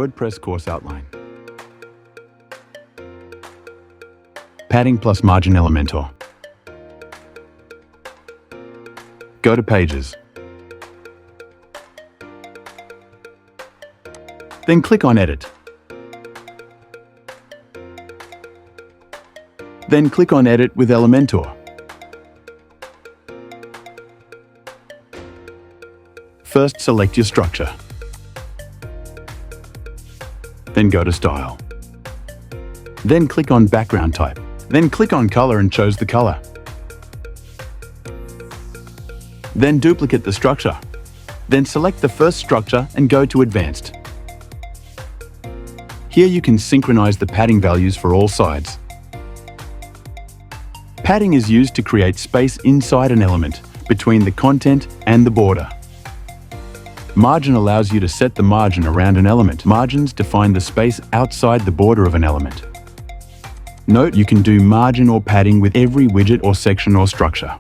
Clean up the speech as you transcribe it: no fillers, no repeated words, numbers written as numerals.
WordPress course outline. Padding plus margin Elementor. Go to Pages. Then click on Edit. Then click on Edit with Elementor. First, select your structure. Then go to Style. Then click on Background Type. Then click on Color and choose the color. Then duplicate the structure. Then select the first structure and go to Advanced. Here you can synchronize the padding values for all sides. Padding is used to create space inside an element, between the content and the border. Margin allows you to set the margin around an element. Margins define the space outside the border of an element. Note you can do margin or padding with every widget or section or structure.